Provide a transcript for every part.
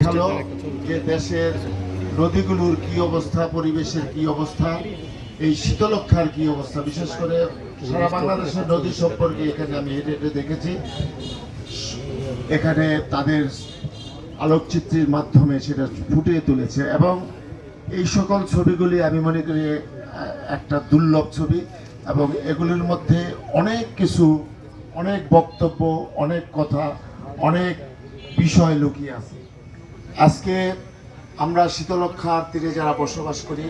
দেখালো যে দেশের নদীগুলোর কি অবস্থা, পরিবেশের কি অবস্থা, এই শীতলক্ষার কি অবস্থা। বিশেষ করে সারা বাংলাদেশের নদী সম্পর্কে এখানে আমি হেঁটে হেঁটে দেখেছি। এখানে তাদের আলোকচিত্রের মাধ্যমে সেটা ফুটিয়ে তুলেছে এবং এই সকল ছবিগুলি আমি মনে করি একটা দুর্লভ ছবি এবং এগুলির মধ্যে অনেক কিছু, অনেক বক্তব্য, অনেক কথা, অনেক বিষয় লুকিয়ে আছে। আজকে আমরা শীতলক্ষার তীরে যারা বসবাস করি,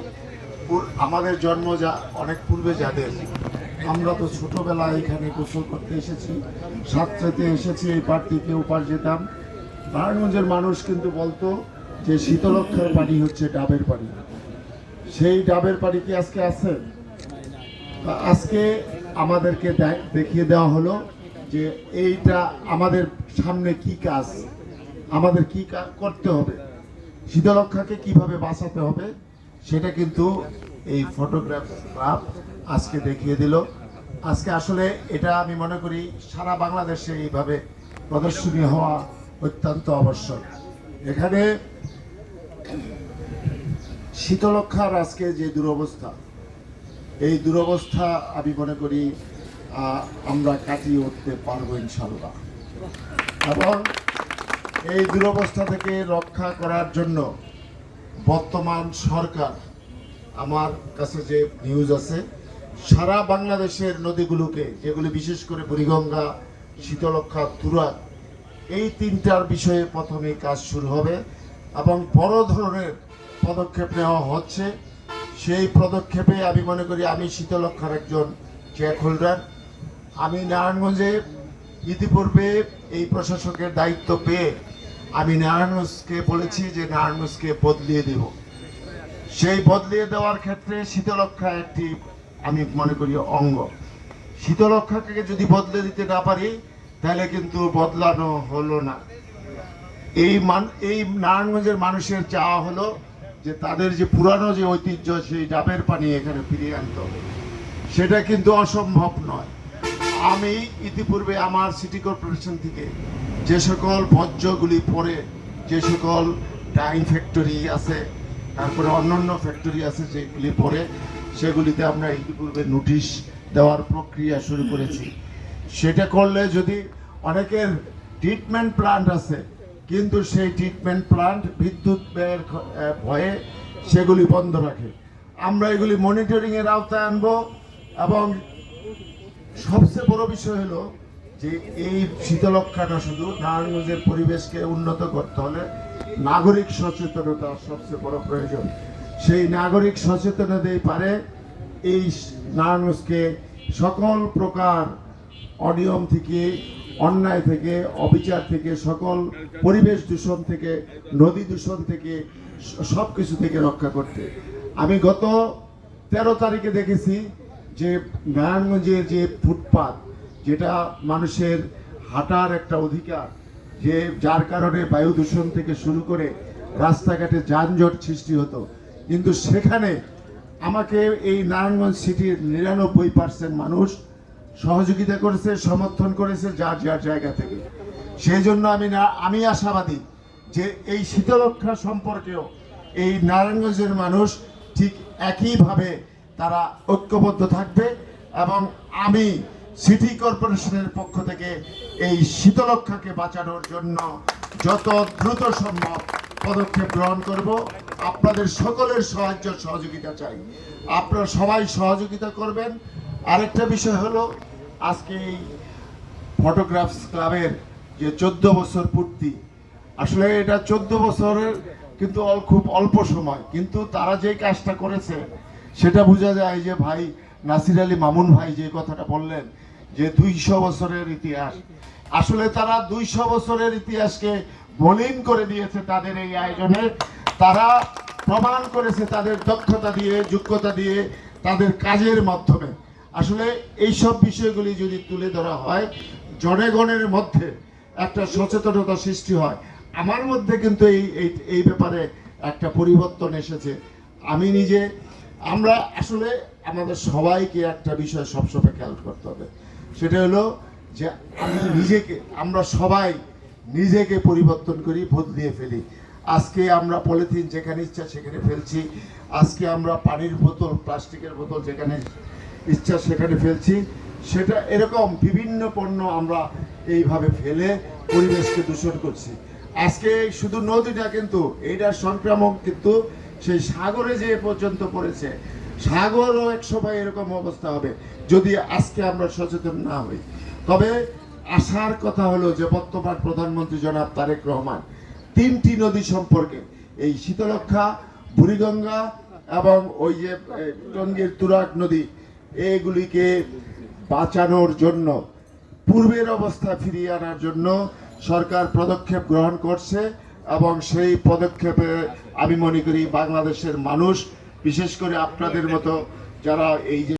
আমাদের জন্ম যা অনেক পূর্বে যাদের, আমরা তো ছোটবেলায় এখানে গোসল করতে এসেছি, সাতটাতে এসেছি, এই পার থেকে ওপার যেতাম। নারায়ণগঞ্জের মানুষ কিন্তু বলতো যে শীতলক্ষার পানি হচ্ছে ডাবের পানি। সেই ডাবের পানি কি আজকে আছে? আজকে আমাদেরকে দেখিয়ে দেওয়া হলো যে এইটা আমাদের সামনে কি কাজ, আমাদের কি করতে হবে, শীতলক্ষাকে কিভাবে বাঁচাতে হবে, সেটা কিন্তু এই ফটোগ্রাফ ক্লাব আজকে দেখিয়ে দিল। আজকে আসলে এটা আমি মনে করি সারা বাংলাদেশে এইভাবে প্রদর্শনী হওয়া অত্যন্ত আবশ্যক। এখানে শীতলক্ষার আজকে যে দুরবস্থা, এই দুরবস্থা আমি মনে করি আমরা কাটিয়ে উঠতে পারবো ইনশাল্লাহ। এবং এই দুরবস্থা থেকে রক্ষা করার জন্য বর্তমান সরকার, আমার কাছে যে নিউজ আছে, সারা বাংলাদেশের নদীগুলোকে, যেগুলি বিশেষ করে বুড়িগঙ্গা, শীতলক্ষা, তুরাগ, এই তিনটার বিষয়ে প্রথমে কাজ শুরু হবে এবং বড় ধরনের পদক্ষেপ নেওয়া হচ্ছে। সেই পদক্ষেপে আমি মনে করি, আমি শীতলক্ষার একজন চেক হোল্ডার। আমি নারায়ণগঞ্জে ইতিপূর্বে এই প্রশাসকের দায়িত্ব পেয়ে আমি নারায়ণগঞ্জকে বলেছি যে নারায়ণগঞ্জকে বদলিয়ে দেব। সেই বদলিয়ে দেওয়ার ক্ষেত্রে শীতলক্ষা একটি আমি মনে করি অঙ্গ। শীতলক্ষাকে যদি বদলে দিতে না পারি তাহলে কিন্তু বদলানো হলো না। এই নারায়ণগঞ্জের মানুষের চাওয়া হলো যে তাদের যে পুরানো যে ঐতিহ্য, সেই ডাবের পানি এখানে ফিরিয়ে আনতে হবে। সেটা কিন্তু অসম্ভব নয়। আমি ইতিপূর্বে আমার সিটি কর্পোরেশন থেকে যে সকল বর্জ্যগুলি পড়ে, যে সকল ডাইং ফ্যাক্টরি আছে, তারপরে অন্যান্য ফ্যাক্টরি আছে যেগুলি পড়ে, সেগুলিতে আমরা ইতিপূর্বে নোটিশ দেওয়ার প্রক্রিয়া শুরু করেছি। সেটা করলে যদি অনেকের ট্রিটমেন্ট প্লান্ট আছে, কিন্তু সেই ট্রিটমেন্ট প্লান্ট বিদ্যুৎ ব্যয়ের ভয়ে সেগুলি বন্ধ রাখে। আমরা এগুলি মনিটরিংয়ের আওতায় আনবো এবং সবচেয়ে বড় বিষয় হলো যে এই শীতলক্ষাটা শুধু নারায়ণগঞ্জের পরিবেশকে উন্নত করতে হলে নাগরিক সচেতনতা সবচেয়ে বড় প্রয়োজন। সেই নাগরিক সচেতনতাই পারে এই নারায়ণগঞ্জকে সকল প্রকার অনিয়ম থেকে, অন্যায় থেকে, অবিচার থেকে, সকল পরিবেশ দূষণ থেকে, নদী দূষণ থেকে, সব কিছু থেকে রক্ষা করতে। আমি গত 13 তারিখে দেখেছি যে নারায়ণগঞ্জের যে ফুটপাত, যেটা মানুষের হাঁটার একটা অধিকার, যে যার কারণে বায়ু দূষণ থেকে শুরু করে রাস্তাঘাটে যানজট সৃষ্টি হতো, কিন্তু সেখানে আমাকে এই নারায়ণগঞ্জ সিটির 99% মানুষ সহযোগিতা করেছে, সমর্থন করেছে যার যার জায়গা থেকে। সেই জন্য আমি আশাবাদী যে এই শীতলক্ষা সম্পর্কেও এই নারায়ণগঞ্জের মানুষ ঠিক একইভাবে তারা ঐক্যবদ্ধ থাকবে এবং আমি সিটি কর্পোরেশনের পক্ষ থেকে এই শীতলক্ষাকে বাঁচানোর জন্য যত দ্রুত সম্ভব পদক্ষেপ গ্রহণ করব। আপনাদের সকলের সাহায্য সহযোগিতা চাই, আপনারা সবাই সহযোগিতা করবেন। আরেকটা বিষয় হলো, আজকে এই ফটোগ্রাফস ক্লাবের যে 14 বছর পূর্তি, আসলে এটা 14 বছরের কিন্তু খুব অল্প সময়, কিন্তু তারা যে কাজটা করেছে সেটা বোঝা যায়। যে ভাই নাসির আলী মামুন ভাই যে কথাটা বললেন যে 200 বছরের ইতিহাস, আসলে তারা 200 বছরের ইতিহাসকে মলিন করে দিয়েছে তাদের এই আয়োজনে। তারা প্রমাণ করেছে তাদের দক্ষতা দিয়ে, যোগ্যতা দিয়ে, তাদের কাজের মাধ্যমে। আসলে এইসব বিষয়গুলি যদি তুলে ধরা হয়, জনগণের মধ্যে একটা সচেতনতা সৃষ্টি হয়। আমার মধ্যে কিন্তু এই ব্যাপারে একটা পরিবর্তন এসেছে। আমি নিজে, আমরা আসলে আমাদের সবাইকে একটা বিষয় সবসময় খেয়াল করতে হবে, সেটা হলো যে আমরা সবাই নিজেকে পরিবর্তন করি, বদলিয়ে ফেলি। আজকে আমরা পলিথিন যেখানে ইচ্ছা সেখানে ফেলছি, আজকে আমরা পানির বোতল, প্লাস্টিকের বোতল যেখানে ইচ্ছা সেখানে ফেলছি, সেটা এরকম বিভিন্ন পণ্য আমরা এইভাবে ফেলে পরিবেশকে দূষণ করছি। আজকে শুধু নদীটা কিন্তু এইটার সংক্রামক কিন্তু সেই সাগরে যে পর্যন্ত পড়েছে, সাগরও এক সময় এরকম অবস্থা হবে যদি আজকে আমরা সচেতন না হই। তবে আসার কথা হলো যে বর্তমান প্রধানমন্ত্রী জনাব তারেক রহমান 3টি নদী সম্পর্কে, এই শীতলক্ষা, বুড়িগঙ্গা এবং ওই যে টঙ্গীর তুরাগ নদী, এগুলিকে বাঁচানোর জন্য, পূর্বের অবস্থা ফিরিয়ে আনার জন্য সরকার পদক্ষেপ গ্রহণ করছে। এবং সেই পদক্ষেপে আমি মনে করি বাংলাদেশের মানুষ, বিশেষ করে আপনাদের মতো যারা এই যে